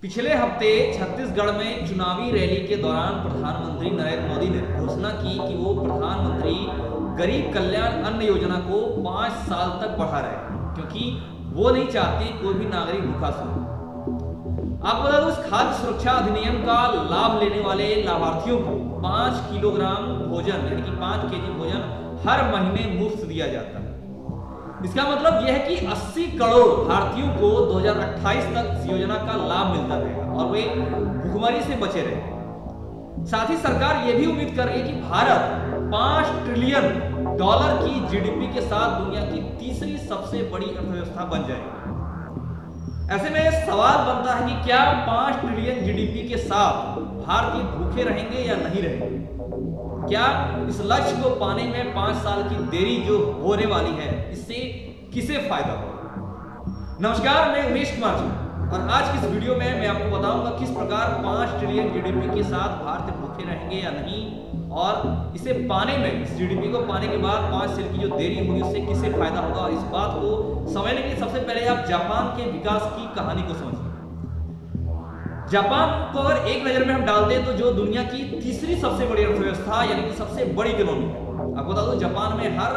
पिछले हफ्ते छत्तीसगढ़ में चुनावी रैली के दौरान प्रधानमंत्री नरेंद्र मोदी ने घोषणा की कि वो प्रधानमंत्री गरीब कल्याण अन्न योजना को 5 साल तक बढ़ा रहे हैं, क्योंकि वो नहीं चाहते कोई भी नागरिक भूखा सोए। आपको बता दूं, इस खाद्य सुरक्षा अधिनियम का लाभ लेने वाले लाभार्थियों को 5 किलोग्राम भोजन यानी कि 5 केजी भोजन हर महीने मुफ्त दिया जाता है। इसका मतलब यह है कि 80 करोड़ भारतीयों को 2028 तक इस योजना का लाभ मिलता रहेगा और वे भुखमरी से बचे रहेंगे। साथ ही सरकार यह भी उम्मीद कर रही है कि भारत 5 ट्रिलियन डॉलर की जीडीपी के साथ दुनिया की तीसरी सबसे बड़ी अर्थव्यवस्था बन जाएगी। ऐसे में सवाल बनता है कि क्या 5 ट्रिलियन जीडीपी के साथ भारतीय भूखे रहेंगे या नहीं रहेंगे? क्या इस लक्ष्य को पाने में 5 साल की देरी जो होने वाली है, इससे किसे फायदा होगा? नमस्कार, मैं उमेश कुमार जी और आज की इस वीडियो में मैं आपको बताऊंगा किस प्रकार 5 ट्रिलियन जीडीपी के साथ भारतीय भूखे रहेंगे या नहीं, और इसे पाने में, इस जीडीपी को पाने के बाद 5 साल की जो देरी होगी उससे किसे फायदा होगा। और इस बात को समझने के लिए सबसे पहले आप जापान के विकास की कहानी को समझिए। जापान को अगर एक नजर में हम डालते हैं तो जो दुनिया की तीसरी सबसे बड़ी अर्थव्यवस्था यानी कि सबसे बड़ी इकोनॉमी है। आपको बता दो, जापान में हर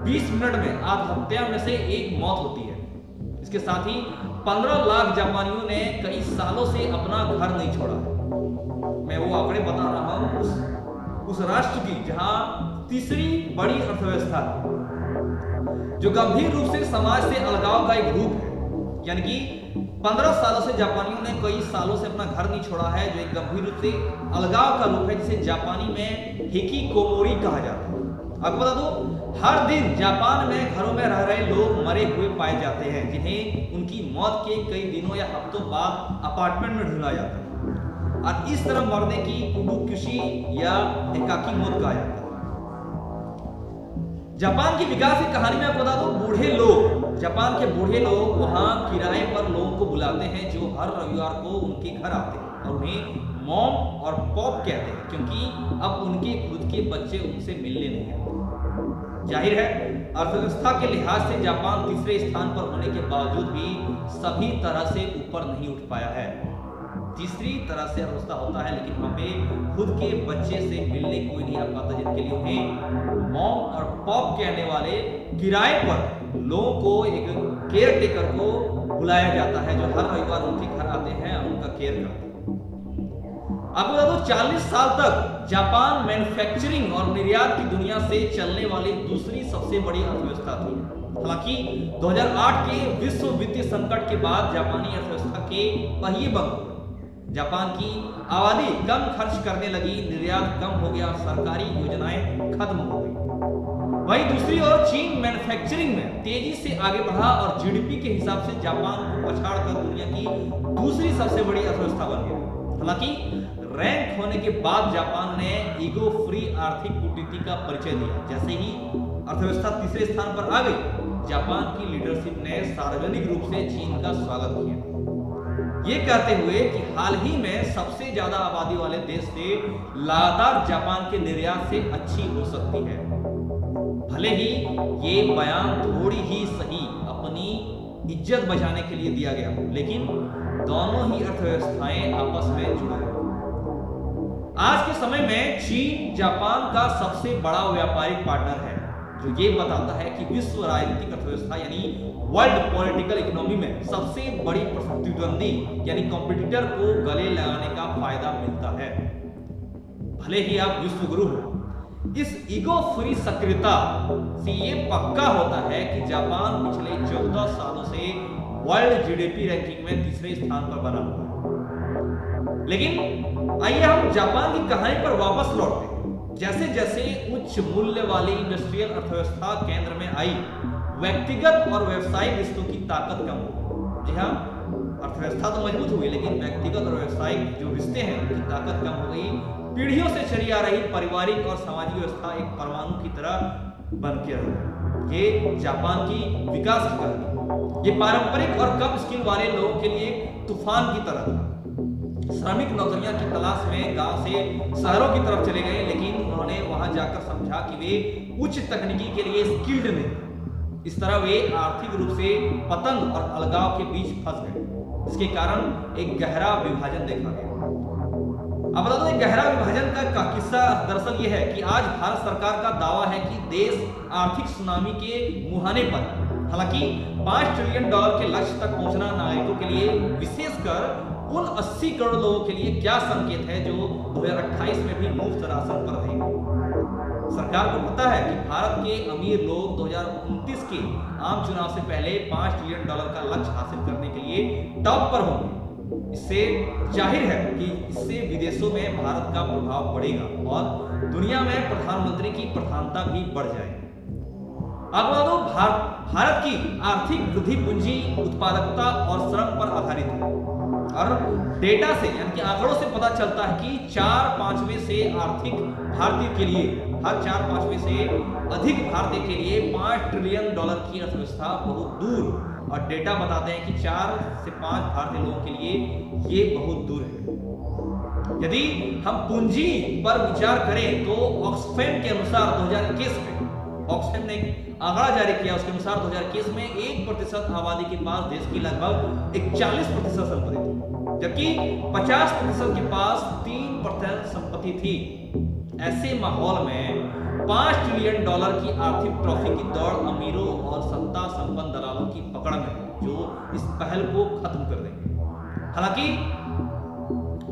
20 मिनट में आत्महत्या में से एक मौत होती है। इसके साथ ही 15 लाख जापानियों ने कई सालों से अपना घर नहीं छोड़ा है। मैं वो आंकड़े बता रहा हूं उस राष्ट्र की जहां तीसरी बड़ी अर्थव्यवस्था है, जो गंभीर रूप से समाज से अलगाव का एक रूप है। यानी कि 15 सालों से जापानियों ने कई सालों से अपना घर नहीं छोड़ा है, जो एक गंभीर रूप से अलगाव का रूप है, जिसे जापानी में हिकिकोमोरी कहा जाता है। आपको बता दो, हर दिन जापान में घरों में रह रहे लोग मरे हुए पाए जाते हैं, जिन्हें उनकी मौत के कई दिनों या हफ्तों बाद अपार्टमेंट में ढूंढा जाता है। और इस तरह मरने की कुबुकुशी या एकाकी मौत कहा जाता है। जापान की विकास की कहानी में आपको बता दो, बूढ़े लोग, जापान के बूढ़े लोग वहां किराए पर लोगों को बुलाते हैं जो हर रविवार को उनके घर आते हैं और उन्हें मॉम और पॉप कहते हैं, क्योंकि अब उनके खुद के बच्चे उनसे मिलने नहीं आते। जाहिर है, अर्थव्यवस्था के लिहाज से जापान तीसरे स्थान पर होने के बावजूद भी सभी तरह से ऊपर नहीं उठ पाया है। तीसरी तरह से अवस्था होता है, लेकिन वहां पे खुद के बच्चे से मिलने कोई नहीं आ पाता, जिनके लिए उन्हें मॉम और पॉप कहने वाले किराए पर लोगों को, एक केयर टेकर को बुलाया जाता है जो हर रविवार उनके घर आते हैं और उनका केयर करते हैं। आपको बता दो, 40 साल तक जापान मैन्युफैक्चरिंग और निर्यात की दुनिया से चलने वाली दूसरी सबसे बड़ी अर्थव्यवस्था थी। हालांकि 2008 के विश्व वित्तीय संकट के बाद जापानी अर्थव्यवस्था के पहिए बंद हुए। जापान की आबादी कम खर्च करने लगी, निर्यात कम हो गया और सरकारी योजनाएं खत्म हो गई। वहीं दूसरी ओर चीन मैन्युफैक्चरिंग में तेजी से आगे बढ़ा और जीडीपी के हिसाब से जापान को पछाड़कर दुनिया की दूसरी सबसे बड़ी अर्थव्यवस्था बन गया। हालांकि रैंक होने के बाद जापान ने ईगो फ्री आर्थिक कूटनीति का परिचय दिया। जैसे ही अर्थव्यवस्था तीसरे स्थान पर आ गई, जापान की लीडरशिप ने सार्वजनिक रूप से चीन का स्वागत किया, ये कहते हुए कि हाल ही में सबसे ज्यादा आबादी वाले देश से लगातार जापान के निर्यात से अच्छी हो सकती है। भले ही ये बयान थोड़ी ही सही अपनी इज्जत बचाने के लिए दिया गया, लेकिन दोनों ही अर्थव्यवस्थाएं आपस में जुड़ी हैं। आज के समय में चीन जापान का सबसे बड़ा व्यापारिक पार्टनर है, जो ये बताता है कि विश्व राजनीतिक अर्थव्यवस्था यानी वर्ल्ड पॉलिटिकल इकोनॉमी में सबसे बड़ी प्रतिद्वंदी यानी कॉम्पिटिटर को गले लगाने का फायदा मिलता है। भले ही आप विश्व गुरु हो, इस ईगो फ्री सक्रियता से ये पक्का होता है कि जापान पिछले 14 सालों से वर्ल्ड जीडीपी रैंकिंग में तीसरे स्थान पर बना हुआ है। लेकिन आइए हम जापान की कहानी पर वापस लौटते हैं। जैसे जैसे उच्च मूल्य वाली इंडस्ट्रियल अर्थव्यवस्था केंद्र में आई, व्यक्तिगत और व्यवसायिक रिश्तों की ताकत कम हो गई। जी हाँ, अर्थव्यवस्था तो मजबूत हुई, लेकिन व्यक्तिगत और व्यवसायिक जो रिश्ते हैं उनकी ताकत कम हो गई। पीढ़ियों से चली आ रही पारिवारिक और सामाजिक व्यवस्था एक परमाणु की तरह बन के रही। ये जापान की विकास की कहानी। ये पारंपरिक और कम स्किल वाले लोगों के लिए तूफान की तरह था। श्रमिक नौकरियां की तलाश में गांव से शहरों की तरफ चले गए, लेकिन उन्होंने वहां जाकर समझा कि वे उच्च तकनीकी के लिए स्किल्ड नहीं। इस तरह वे आर्थिक रूप से पतन और अलगाव के बीच फंस गए। इसके कारण एक गहरा विभाजन देखा गया। अब बता दो, एक गहरा विभाजन का किस्सा दरअसल ये है कि आज भारत सरकार का दावा है कि देश आर्थिक सुनामी के मुहाने पर। हालांकि $5 ट्रिलियन के लक्ष्य तक पहुंचना नागरिकों के लिए, विशेषकर उन 80 करोड़ लोगों के लिए क्या संकेत है जो 2028 में भी मुफ्त राशन पर रहेंगे। सरकार को पता है कि भारत के अमीर लोग 2029 के आम चुनाव से पहले $5 ट्रिलियन का लक्ष्य हासिल करने के लिए टॉप पर होंगे। इससे जाहिर है कि इससे विदेशों में भारत का प्रभाव बढ़ेगा और दुनिया में प्रधानमंत्री की प्रधानता भी बढ़ जाएगी। अब बता दो, भारत की आर्थिक वृद्धि पूंजी उत्पादकता और श्रम पर आधारित है और डेटा से यानी कि आंकड़ों से पता चलता है कि 4/5 से आर्थिक भारतीय के लिए, हर 4/5 से अधिक भारतीय के लिए $5 ट्रिलियन की अर्थव्यवस्था बहुत दूर, और डेटा बताते हैं कि 4 से 5 भारतीय लोगों के लिए ये बहुत दूर है। यदि हम पूंजी पर विचार करें तो ऑक्सफैम के अनुसार 2021 में, ऑक्सफैम ने आंकड़ा जारी किया, उसके अनुसार 2021 में 1% आबादी के पास देश की लगभग 41% संपत्ति थी, जबकि 50% के पास 3% संपत्ति थी। ऐसे माहौल में $5 ट्रिलियन की आर्थिक ट्रॉफी की दौड़ अमीरों और सत्ता संपन्न दलालों की पकड़ में है, जो इस पहल को खत्म कर देंगे। हालांकि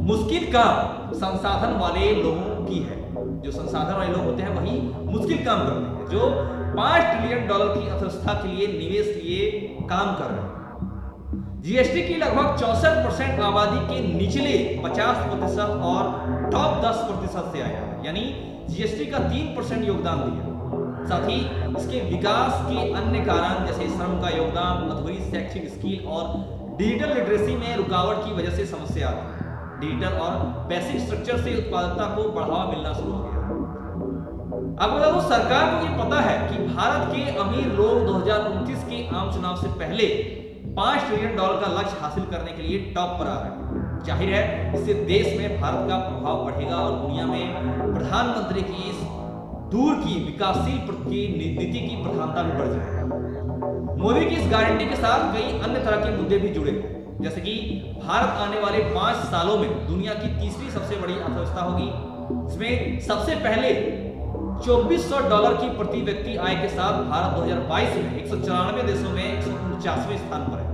मुश्किल काम संसाधन वाले लोगों की है, जो संसाधन वाले लोग होते हैं वही मुश्किल काम करते हैं, जो $5 ट्रिलियन की अर्थव्यवस्था के लिए निवेश लिए काम कर रहे हैं। जीएसटी की लगभग 64% आबादी के निचले 50% और टॉप 10% से आया है, यानी जीएसटी का 3% योगदान दिया। साथ ही इसके विकास के अन्य कारण जैसे श्रम का योगदान, अधूरी शैक्षिक स्किल और डिजिटल लिटरेसी में रुकावट की वजह से समस्या आती है। डिजिटल और बेसिक स्ट्रक्चर से उत्पादकता को बढ़ावा मिलना शुरू हो गया। अब बता दो, सरकार को ये पता है कि भारत के अमीर लोग 2029 के आम चुनाव से पहले $5 ट्रिलियन का लक्ष्य हासिल करने के लिए टॉप पर आ रहे हैं। जाहिर है इससे देश में भारत का प्रभाव बढ़ेगा और दुनिया में प्रधानमंत्री की इस दूर की विकासशील नीति की प्रधानता भी बढ़ जाएगी। मोदी की इस गारंटी के साथ कई अन्य तरह के मुद्दे भी जुड़े हैं, जैसे कि भारत आने वाले 5 सालों में दुनिया की तीसरी सबसे बड़ी अर्थव्यवस्था होगी। इसमें सबसे पहले $2400 की प्रति व्यक्ति आय के साथ भारत 2022 में 194 देशों में 149वें स्थान पर है।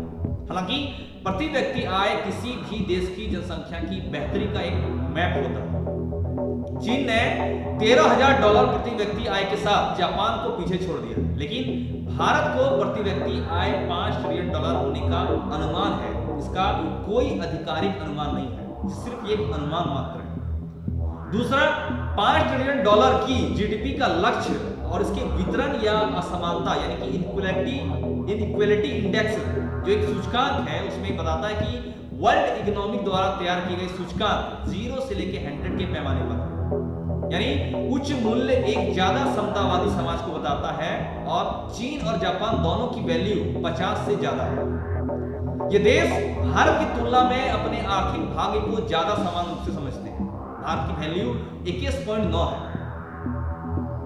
हालांकि प्रति व्यक्ति आय किसी भी देश की जनसंख्या की बेहतरी का एक मैप होता है। चीन ने $13,000 प्रति व्यक्ति आय के साथ जापान को पीछे छोड़ दिया, लेकिन भारत को प्रति व्यक्ति आय $5 ट्रिलियन होने का अनुमान है। इसका कोई आधिकारिक अनुमान नहीं है, सिर्फ एक अनुमान मात्र है। दूसरा, $5 ट्रिलियन की जीडीपी का लक्ष्य और इसके वितरण या असमानता यानी कि इनइक्वालिटी इंडेक्स जो एक सूचकांक है, उसमें बताता है कि वर्ल्ड इकोनॉमिक द्वारा तैयार की गई सूचकांक 0 से लेकर 100 के पैमाने पर, यानी उच्च मूल्य एक ज्यादा समतावादी समाज को बताता है और चीन और जापान दोनों की वैल्यू 50 से ज्यादा है। ये देश भारत की तुलना में अपने आर्थिक भाग्य को ज्यादा समान रूप से समझते हैं। भारत की वैल्यू 21.9 है।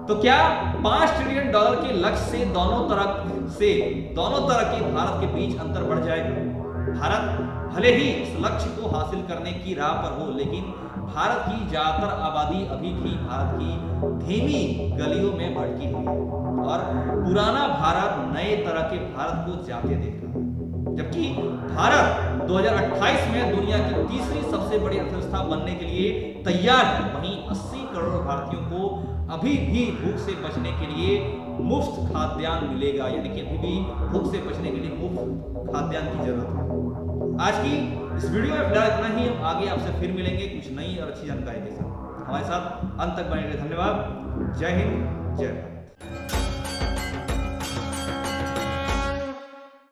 तो क्या $5 ट्रिलियन के लक्ष्य से दोनों तरह के भारत के बीच अंतर बढ़ जाएगा? भारत भले ही इस लक्ष्य को हासिल करने की राह पर हो, लेकिन भारत की ज्यादातर आबादी अभी भी भारत की धीमी गलियों में भटकी हुई है और पुराना भारत नए तरह के भारत को जाते देख रहा है। जबकि भारत 2028 में दुनिया की तीसरी सबसे बड़ी अर्थव्यवस्था बनने के लिए तैयार है, वहीं 80 करोड़ भारतीयों को अभी भी भूख से बचने के लिए मुफ्त खाद्यान्न मिलेगा, यानी कि अभी भी भूख से बचने के लिए मुफ्त खाद्यान्न की जरूरत है। आज की इस वीडियो में फिलहाल इतना ही। हम आगे आपसे फिर मिलेंगे कुछ नई और अच्छी जानकारी के साथ। हमारे साथ अंत तक बने रहिए। धन्यवाद। जय हिंद, जय भारत।